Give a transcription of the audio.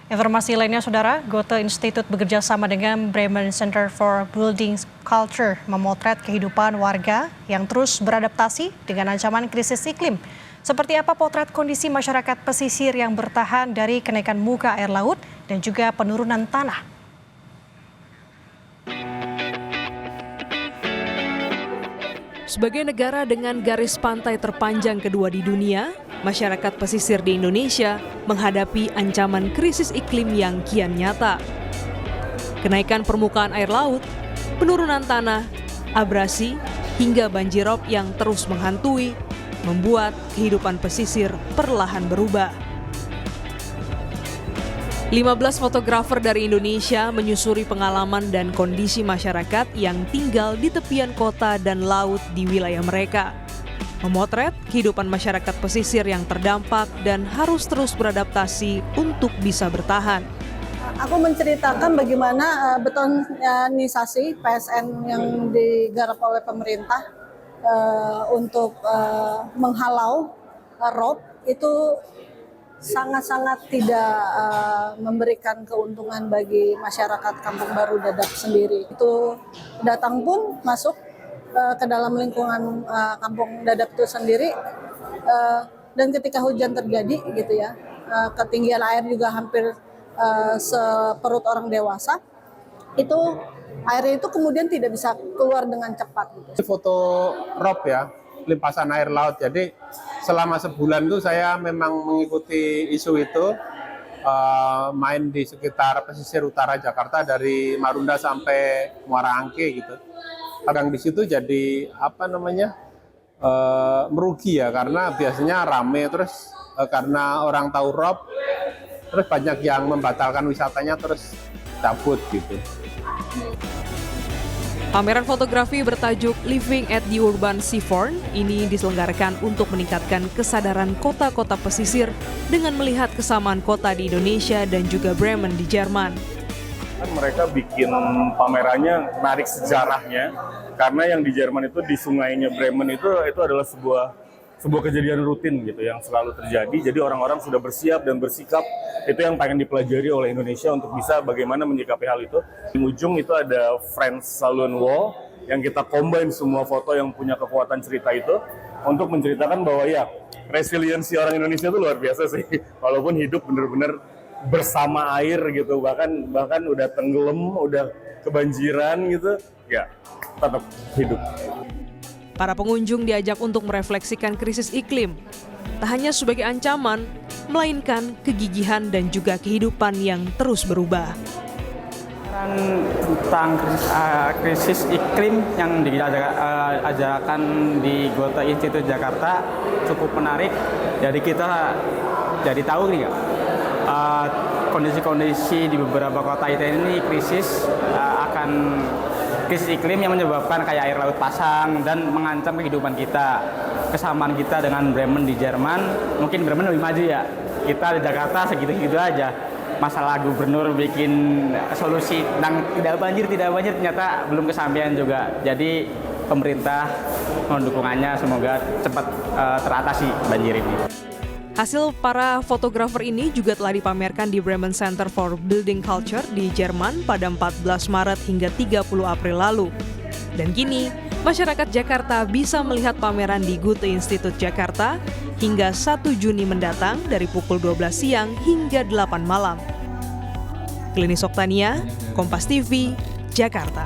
Informasi lainnya, Saudara, Goethe Institute bekerja sama dengan Bremen Center for Building Culture memotret kehidupan warga yang terus beradaptasi dengan ancaman krisis iklim. Seperti apa potret kondisi masyarakat pesisir yang bertahan dari kenaikan muka air laut dan juga penurunan tanah. Sebagai negara dengan garis pantai terpanjang kedua di dunia, masyarakat pesisir di Indonesia menghadapi ancaman krisis iklim yang kian nyata. Kenaikan permukaan air laut, penurunan tanah, abrasi, hingga banjirop yang terus menghantui, membuat kehidupan pesisir perlahan berubah. 15 fotografer dari Indonesia menyusuri pengalaman dan kondisi masyarakat yang tinggal di tepian kota dan laut di wilayah mereka. Memotret kehidupan masyarakat pesisir yang terdampak dan harus terus beradaptasi untuk bisa bertahan. Aku menceritakan bagaimana betonisasi PSN yang digarap oleh pemerintah untuk menghalau rob itu sangat-sangat tidak memberikan keuntungan bagi masyarakat Kampung Baru Dadap sendiri. Itu datang pun masuk ke dalam lingkungan Kampung Dadap itu sendiri, dan ketika hujan terjadi gitu ya, ketinggian air juga hampir seperut orang dewasa, itu airnya itu kemudian tidak bisa keluar dengan cepat. Gitu. Foto rob ya, limpasan air laut. Jadi selama sebulan itu saya memang mengikuti isu itu, main di sekitar pesisir utara Jakarta dari Marunda sampai Muara Angke gitu. Kadang di situ jadi merugi ya, karena biasanya rame, terus karena orang tahu rob, terus banyak yang membatalkan wisatanya terus cabut gitu. Pameran fotografi bertajuk Living at the Urban Seafront ini diselenggarakan untuk meningkatkan kesadaran kota-kota pesisir dengan melihat kesamaan kota di Indonesia dan juga Bremen di Jerman. Mereka bikin pamerannya menarik sejarahnya, karena yang di Jerman itu di sungainya Bremen itu adalah sebuah kejadian rutin gitu yang selalu terjadi. Jadi orang-orang sudah bersiap dan bersikap, itu yang pengen dipelajari oleh Indonesia untuk bisa bagaimana menyikapi hal itu. Di ujung itu ada Friends Salon Wall yang kita combine semua foto yang punya kekuatan cerita itu untuk menceritakan bahwa ya resiliensi orang Indonesia itu luar biasa sih. Walaupun hidup benar-benar bersama air gitu, bahkan udah tenggelam, udah kebanjiran gitu, ya tetap hidup. Para pengunjung diajak untuk merefleksikan krisis iklim, tak hanya sebagai ancaman, melainkan kegigihan dan juga kehidupan yang terus berubah. Tentang krisis iklim yang diajarkan di Goethe Institute Jakarta cukup menarik. Jadi kita jadi tahu nih kondisi-kondisi di beberapa kota ini krisis iklim yang menyebabkan kayak air laut pasang dan mengancam kehidupan kita. Kesamaan kita dengan Bremen di Jerman, mungkin Bremen lebih maju ya. Kita di Jakarta segitu-segitu aja. Masalah gubernur bikin solusi tentang tidak banjir ternyata belum kesampaian juga. Jadi pemerintah mohon dukungannya, semoga cepat teratasi banjir ini. Hasil para fotografer ini juga telah dipamerkan di Bremen Center for Building Culture di Jerman pada 14 Maret hingga 30 April lalu. Dan kini, masyarakat Jakarta bisa melihat pameran di Goethe Institute Jakarta hingga 1 Juni mendatang dari pukul 12 siang hingga 8 malam. Klinis Oktania, Kompas TV, Jakarta.